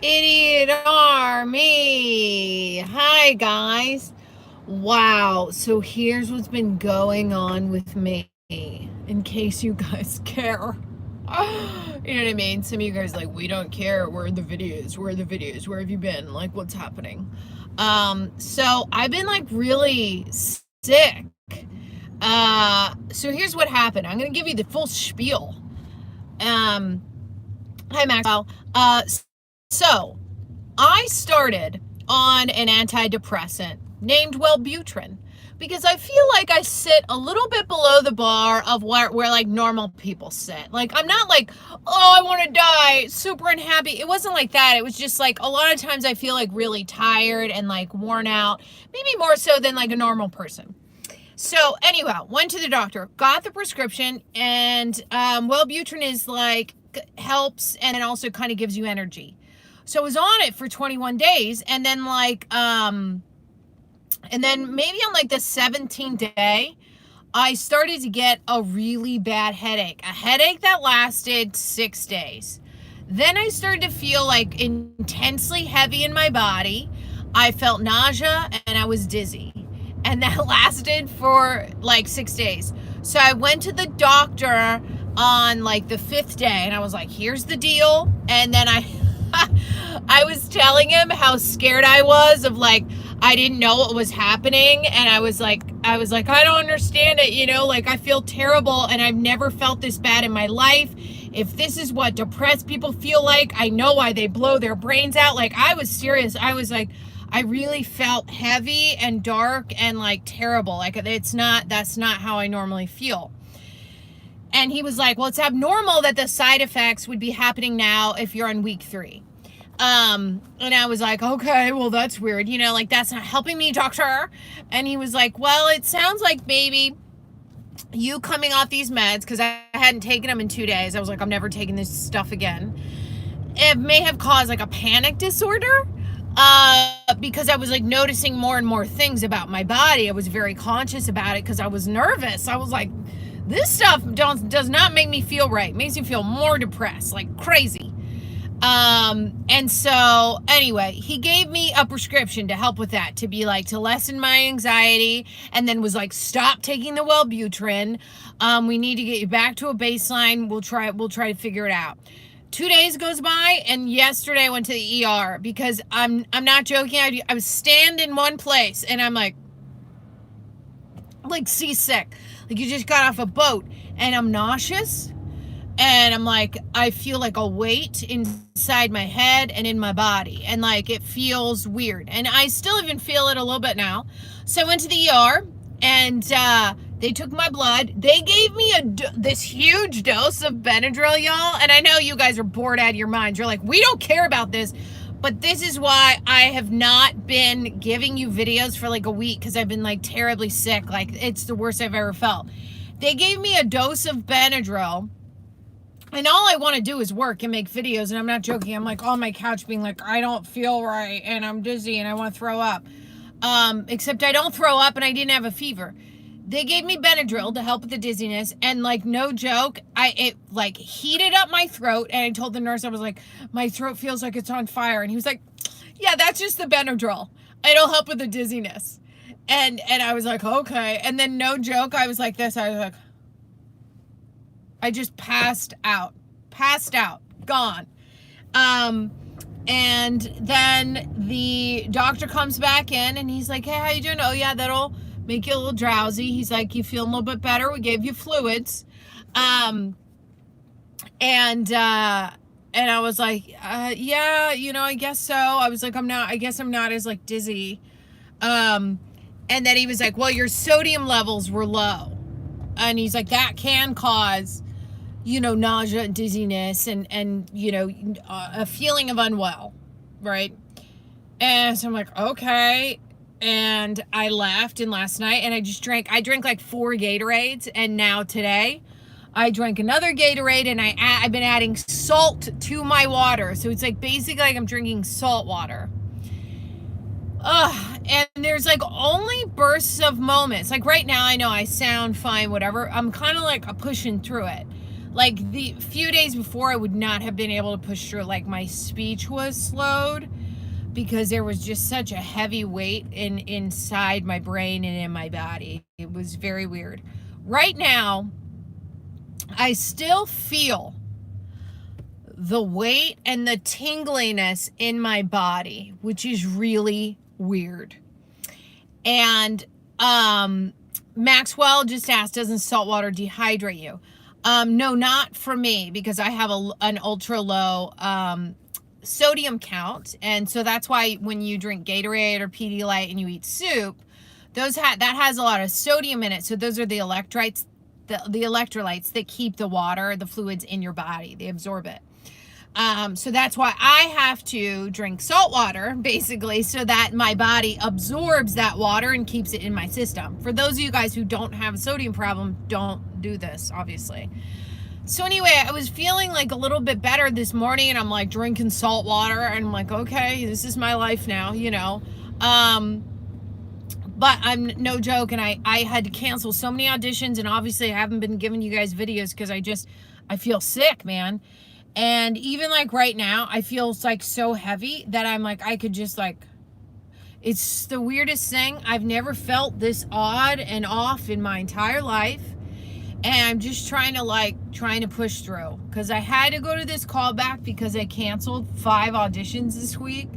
Idiot Army! Hi, guys. Wow, so here's what's been going on with me, in case you guys care. You know what I mean? Some of you guys like, we don't care. Where are the videos? Where are the videos? Where have you been? Like, what's happening? So I've been like really sick. So here's what happened. I'm gonna give you the full spiel. Um, Hi, Maxwell. So I started on an antidepressant named Wellbutrin because I feel like I sit a little bit below the bar of where like normal people sit. Like I'm not like, oh, I want to die, super unhappy. It wasn't like that. It was just like a lot of times I feel like really tired and like worn out, maybe more so than like a normal person. So anyhow, went to the doctor, got the prescription, and Wellbutrin is like helps and it also kind of gives you energy. So I was on it for 21 days, and then and then maybe on like the 17th day, I started to get a really bad headache, a headache that lasted 6 days. Then I started to feel like intensely heavy in my body. I felt nausea and I was dizzy. And that lasted for like 6 days. So I went to the doctor on like the fifth day and I was like, here's the deal. And then I was telling him how scared I was of like, I didn't know what was happening. And I was like, I don't understand it. Like I feel terrible and I've never felt this bad in my life. If this is what depressed people feel like, I know why they blow their brains out. Like I was serious. I was like, I really felt heavy and dark and like terrible. Like that's not how I normally feel. And he was like, well, it's abnormal that the side effects would be happening now if you're on week 3. And I was like, okay, well, that's weird. Like that's not helping me, doctor. And he was like, well, it sounds like maybe you coming off these meds, because I hadn't taken them in 2 days. I was like, I'm never taking this stuff again. It may have caused like a panic disorder. Because I was like noticing more and more things about my body. I was very conscious about it because I was nervous. I was like, this stuff does not make me feel right. It makes me feel more depressed, like crazy. And so anyway, he gave me a prescription to help with that, to be like, to lessen my anxiety, and then was like, stop taking the Wellbutrin. We need to get you back to a baseline. We'll try to figure it out. 2 days goes by, and yesterday I went to the ER because I'm not joking. I was standing in one place and I'm like seasick. Like you just got off a boat, and I'm nauseous, and I'm like, I feel like a weight inside my head and in my body, and like it feels weird, and I still even feel it a little bit now. So I went to the ER, and they took my blood. They gave me this huge dose of Benadryl, y'all. And I know you guys are bored out of your minds. You're like, we don't care about this. But this is why I have not been giving you videos for like a week, because I've been like terribly sick. Like it's the worst I've ever felt. They gave me a dose of Benadryl. And all I want to do is work and make videos. And I'm not joking. I'm like on my couch being like, I don't feel right. And I'm dizzy and I want to throw up. Except I don't throw up and I didn't have a fever. They gave me Benadryl to help with the dizziness, and like no joke, it like heated up my throat, and I told the nurse, I was like, my throat feels like it's on fire, and he was like, yeah, that's just the Benadryl. It'll help with the dizziness. And I was like, okay. And then no joke, I was like this, I was like, I just passed out, gone. And then the doctor comes back in and he's like, hey, how you doing? Oh yeah, that'll make you a little drowsy. He's like, you feel a little bit better? We gave you fluids. And I was like, yeah, I guess so. I was like, I guess I'm not as like dizzy. And then he was like, well, your sodium levels were low. And he's like, that can cause, nausea and dizziness and a feeling of unwell, right? And so I'm like, okay. And I left, and last night, and I drank like 4 Gatorades, and now today I drank another Gatorade, and I've been adding salt to my water. So it's like basically like I'm drinking salt water. And there's like only bursts of moments. Like right now, I know I sound fine, whatever. I'm kind of like pushing through it. Like the few days before, I would not have been able to push through. Like my speech was slowed because there was just such a heavy weight inside my brain and in my body. It was very weird. Right now, I still feel the weight and the tingliness in my body, which is really weird. And Maxwell just asked, doesn't salt water dehydrate you? No, not for me, because I have an ultra low sodium count, and so that's why when you drink Gatorade or Pedialyte and you eat soup, that has a lot of sodium in it. So those are the electrolytes, the electrolytes that keep the water, the fluids in your body. They absorb it. So that's why I have to drink salt water, basically, so that my body absorbs that water and keeps it in my system. For those of you guys who don't have a sodium problem, don't do this, obviously. So anyway, I was feeling like a little bit better this morning, and I'm like drinking salt water, and I'm like, okay, this is my life now, you know. But I'm no joke, and I had to cancel so many auditions, and obviously I haven't been giving you guys videos because I feel sick, man. And even like right now, I feel like so heavy that I'm like, I could just like, it's the weirdest thing. I've never felt this odd and off in my entire life. And I'm just trying to push through, because I had to go to this callback because I canceled 5 auditions this week.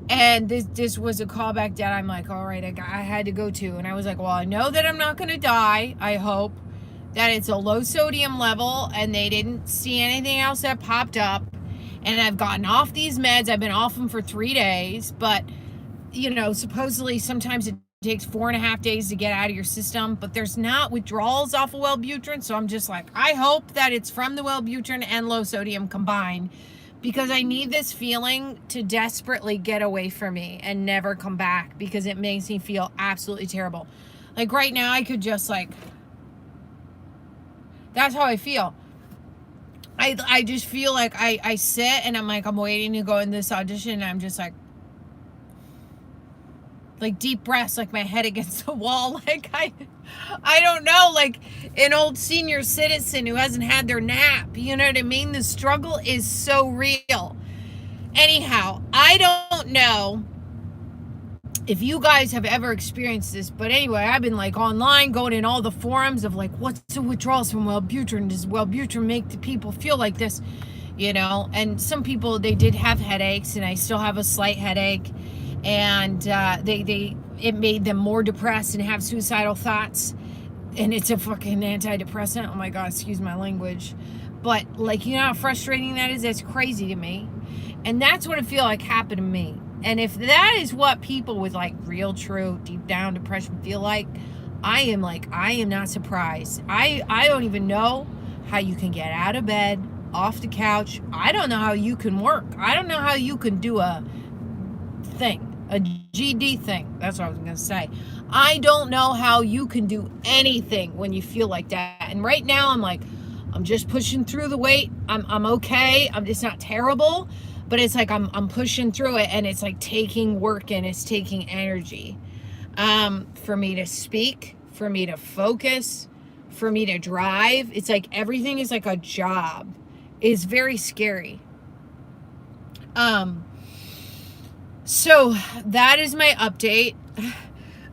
And this was a callback that I'm like, all right, I had to go to. And I was like, well, I know that I'm not going to die. I hope that it's a low sodium level and they didn't see anything else that popped up. And I've gotten off these meds. I've been off them for 3 days, but you know, supposedly sometimes it takes 4.5 days to get out of your system, but there's not withdrawals off of Wellbutrin. So I'm just like, I hope that it's from the Wellbutrin and low sodium combined, because I need this feeling to desperately get away from me and never come back, because it makes me feel absolutely terrible. Like right now, I could just like, that's how I feel. I just feel like I sit and I'm like, I'm waiting to go in this audition, and I'm just like deep breaths, like my head against the wall. Like I don't know, like an old senior citizen who hasn't had their nap. You know what I mean? The struggle is so real. Anyhow, I don't know if you guys have ever experienced this, but anyway, I've been like online going in all the forums of like, what's the withdrawals from Wellbutrin? Does Wellbutrin make the people feel like this? You know, and some people, they did have headaches, and I still have a slight headache, and it made them more depressed and have suicidal thoughts, and it's a fucking antidepressant. Oh my God, excuse my language. But like, you know how frustrating that is? That's crazy to me. And that's what it feel like happened to me. And if that is what people with like real, true, deep down depression feel like, I am not surprised. I don't even know how you can get out of bed, off the couch. I don't know how you can work. I don't know how you can do a GD thing. That's what I was going to say. I don't know how you can do anything when you feel like that. And right now I'm like, I'm just pushing through the weight. I'm okay. It's not terrible. But it's like I'm pushing through it, and it's like taking work and it's taking energy for me to speak, for me to focus, for me to drive. It's like everything is like a job. It's very scary. So that is my update.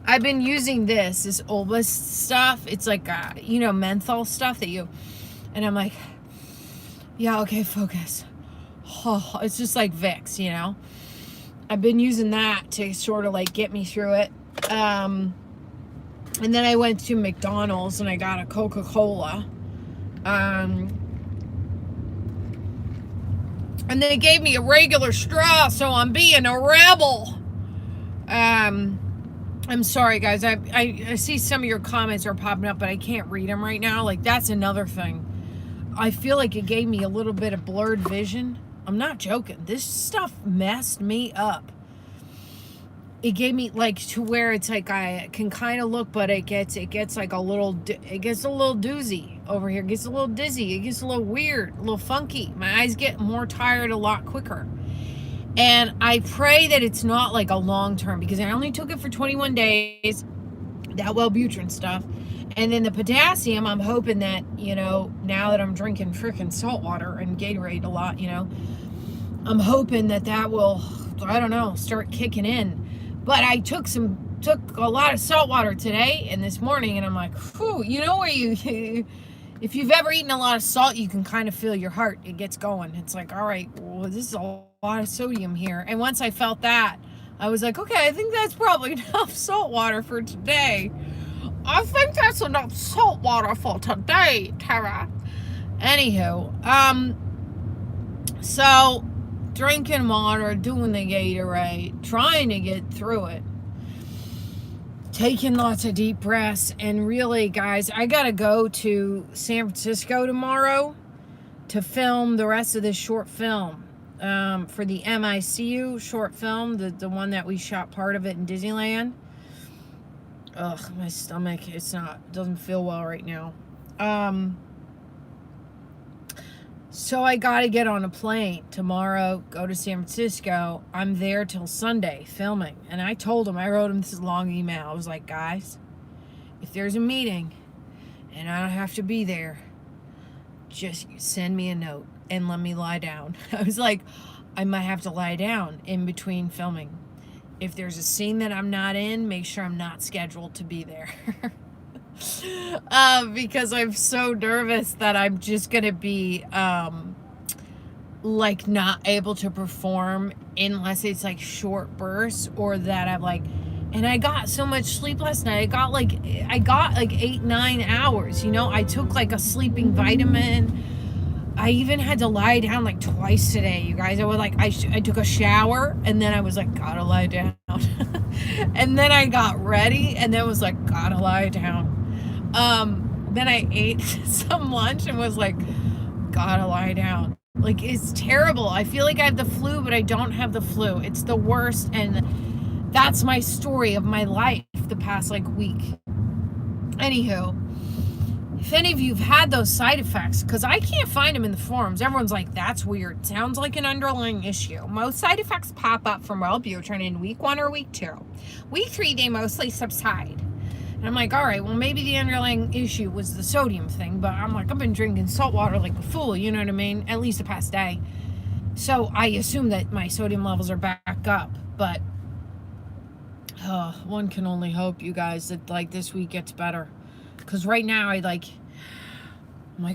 I've been using this Olbas stuff. It's like, you know, menthol stuff and I'm like, yeah, okay, focus. Oh, it's just like Vicks, you know. I've been using that to sort of like get me through it. And then I went to McDonald's and I got a Coca-Cola. And they gave me a regular straw, so I'm being a rebel. I'm sorry, guys. I see some of your comments are popping up, but I can't read them right now. Like, that's another thing. I feel like it gave me a little bit of blurred vision. I'm not joking. This stuff messed me up. It gave me like to where it's like I can kind of look, but it gets like a little doozy over here. It gets a little dizzy. It gets a little weird, a little funky. My eyes get more tired a lot quicker. And I pray that it's not like a long term, because I only took it for 21 days, that Wellbutrin stuff. And then the potassium, I'm hoping that, now that I'm drinking freaking salt water and Gatorade a lot, I'm hoping that will, I don't know, start kicking in. But I took a lot of salt water today and this morning, and I'm like, whew, where if you've ever eaten a lot of salt, you can kind of feel your heart, it gets going. It's like, all right, well, this is a lot of sodium here. And once I felt that, I was like, okay, I think that's probably enough salt water for today. I think that's enough salt water for today, Tara. Anywho, so drinking water, doing the Gatorade, trying to get through it, taking lots of deep breaths, and really, guys, I gotta go to San Francisco tomorrow to film the rest of this short film for the MICU short film, the one that we shot part of it in Disneyland. Ugh, my stomach, doesn't feel well right now. So I gotta get on a plane tomorrow, go to San Francisco. I'm there till Sunday filming. And I wrote him this long email. I was like, guys, if there's a meeting and I don't have to be there, just send me a note and let me lie down. I was like, I might have to lie down in between filming. If there's a scene that I'm not in, make sure I'm not scheduled to be there. Because I'm so nervous that I'm just gonna be not able to perform unless it's like short bursts, or that I'm like, and I got so much sleep last night. I got like 8-9 hours, I took like a sleeping vitamin. I even had to lie down like twice today, you guys. I took a shower and then I was like, gotta lie down. And then I got ready and then was like, gotta lie down. Then I ate some lunch and was like, gotta lie down. Like, it's terrible. I feel like I have the flu, but I don't have the flu. It's the worst, and that's my story of my life the past week. Anywho, if any of you have had those side effects, because I can't find them in the forums. Everyone's like, that's weird. Sounds like an underlying issue. Most side effects pop up from Wellbutrin in week 1 or week 2. Week 3, they mostly subside. And I'm like, all right, well, maybe the underlying issue was the sodium thing, but I'm like, I've been drinking salt water like a fool, you know what I mean? At least the past day. So I assume that my sodium levels are back up, but one can only hope, you guys, that this week gets better. Because right now, I'm like,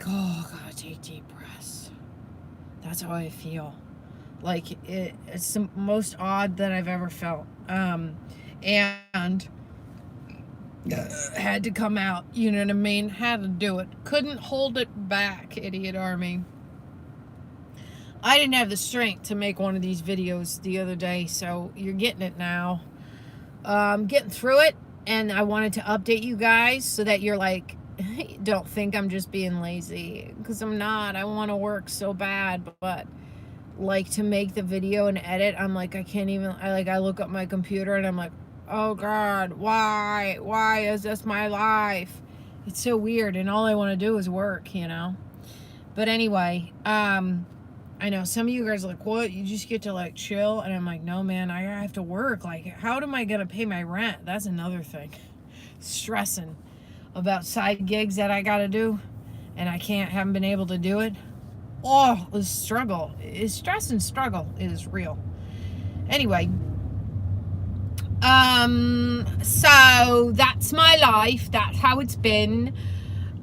oh, God, take deep breaths. That's how I feel. It's the most odd that I've ever felt. And had to come out, you know what I mean? Had to do it. Couldn't hold it back, idiot army. I didn't have the strength to make one of these videos the other day, so you're getting it now. I'm getting through it, and I wanted to update you guys so that you're like, don't think I'm just being lazy, because I'm not. I want to work so bad, but to make the video and edit, I'm like, I can't even. I look at my computer and I'm like, oh God, why is this my life? It's so weird, and all I want to do is work, but anyway, I know some of you guys are like, what, you just get to chill? And I'm like, no, man, I have to work. How am I gonna pay my rent? That's another thing. Stressing about side gigs that I gotta do, and haven't been able to do it. Oh, the struggle is stress, and struggle is real. Anyway, so that's my life. That's how it's been.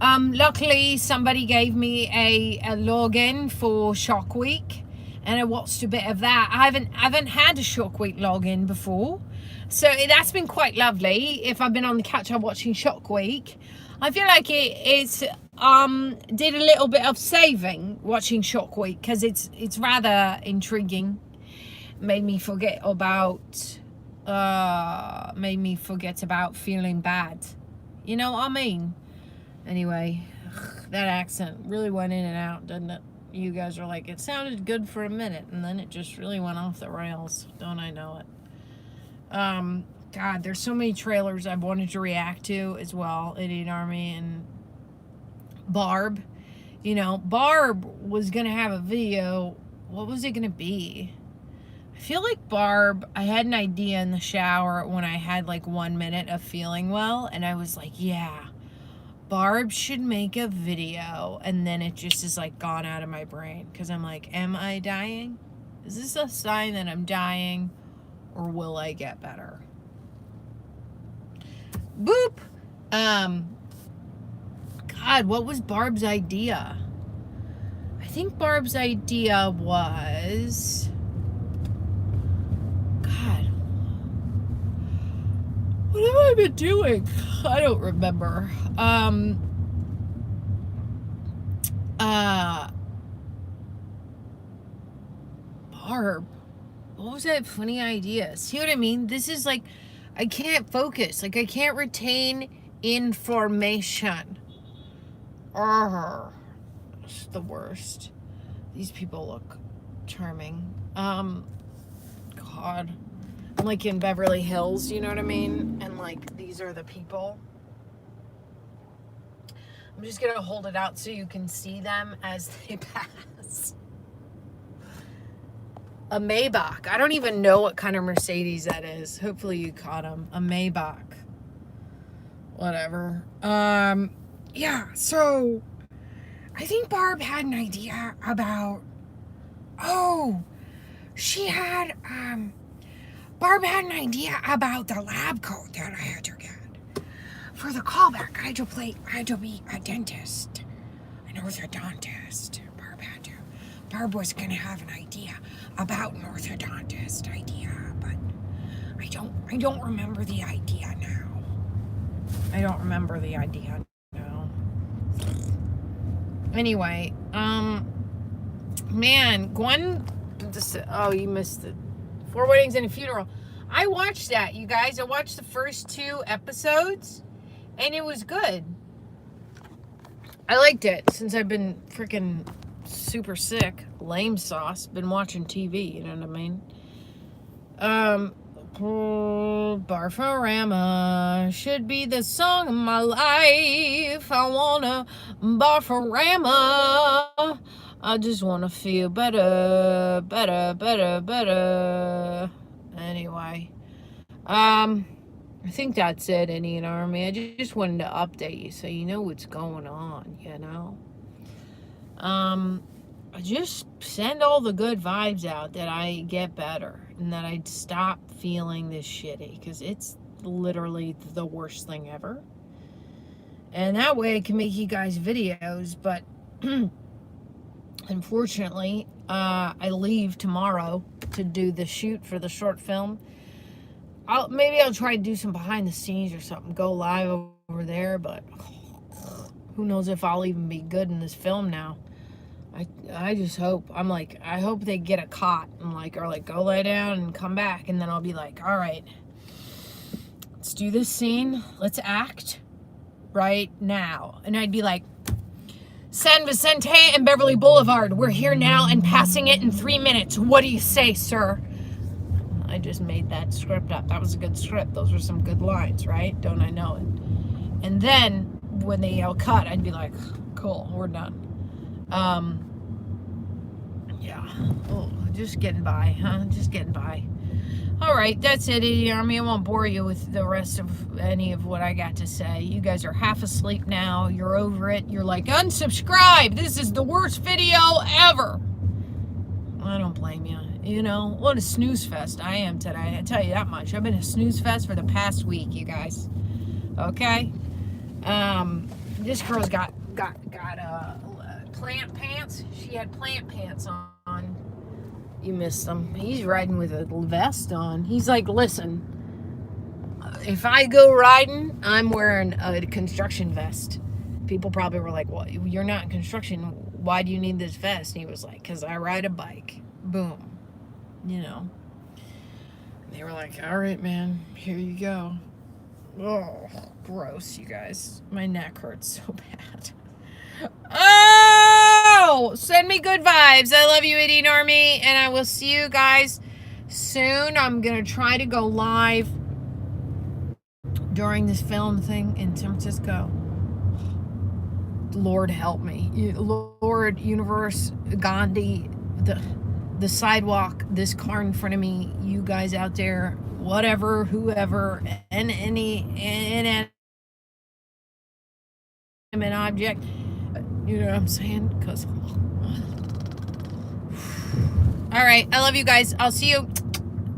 Luckily somebody gave me a login for Shock Week, and I watched a bit of that. I haven't had a Shock Week login before, so that's been quite lovely. If I've been on the couch, I'm watching Shock Week. I feel like it's did a little bit of saving watching Shock Week, because it's rather intriguing. Made me forget about feeling bad. You know what I mean? Anyway, that accent really went in and out, didn't it? You guys are like, it sounded good for a minute, and then it just really went off the rails. Don't I know it? God, there's so many trailers I've wanted to react to as well. Idiot Army and Barb. Barb was going to have a video. What was it going to be? I feel like Barb, I had an idea in the shower when I had 1 minute of feeling well, and I was like, yeah, Barb should make a video, and then it just is like gone out of my brain because I'm like, am I dying? Is this a sign that I'm dying, or will I get better? Boop. God, what was Barb's idea? I think Barb's idea was, God, what have I been doing? I don't remember. Barb, what was that funny idea? See what I mean? This is like, I can't focus. Like, I can't retain information. It's the worst. These people look charming. God. I'm like in Beverly Hills, you know what I mean? And like, these are the people. I'm just gonna hold it out so you can see them as they pass. A Maybach. I don't even know what kind of Mercedes that is. Hopefully you caught them. A Maybach. Whatever. Yeah, so I think Barb had an idea about, Barb had an idea about the lab coat that I had to get. For the callback, I had to be a dentist, an orthodontist. Barb was gonna have an idea about an orthodontist idea, but I don't remember the idea now. Anyway, man, Gwen, you missed it. 4 Weddings and a Funeral. I watched that, you guys. I watched the first 2 episodes, and it was good. I liked it since I've been freaking super sick. Lame sauce. Been watching TV, you know what I mean? Barfarama should be the song of my life. I wanna Barfarama. I just wanna feel better. Anyway, I think that's it, Indian Army. I just wanted to update you so you know what's going on, you know? I just send all the good vibes out that I get better and that I'd stop feeling this shitty, because it's literally the worst thing ever. And that way I can make you guys videos, but unfortunately, I leave tomorrow to do the shoot for the short film. Maybe I'll try to do some behind the scenes or something, go live over there, but who knows if I'll even be good in this film now. I just hope. I'm like, I hope they get a cot and like, or like, go lay down and come back, and then I'll be like, all right, let's do this scene. Let's act right now. And I'd be like, San Vicente and Beverly Boulevard. We're here now and passing it in 3 minutes. What do you say, sir? I just made that script up. That was a good script. Those were some good lines, right? Don't I know it? And then when they yell cut, I'd be like, cool, we're done. Yeah. Oh, just getting by, huh? Just getting by. All right, that's it, Idiot Army. I won't bore you with the rest of any of what I got to say. You guys are half asleep now. You're over it. You're like, unsubscribe. This is the worst video ever. I don't blame you. You know, what a snooze fest I am today. I tell you that much. I've been a snooze fest for the past week, you guys. Okay? This girl's got plant pants. She had plant pants on. You missed him. He's riding with a vest on. He's like, listen, if I go riding, I'm wearing a construction vest. People probably were like, well, you're not in construction. Why do you need this vest? And he was like, because I ride a bike. Boom. You know. And they were like, all right, man, here you go. Oh, gross, you guys. My neck hurts so bad. Oh, send me good vibes. I love you, Idiot Army, and I will see you guys soon. I'm going to try to go live during this film thing in San Francisco. Lord help me. Lord, universe, Gandhi, the sidewalk, this car in front of me, you guys out there, whatever, whoever, and any inanimate object. You know what I'm saying? Because. All right. I love you guys. I'll see you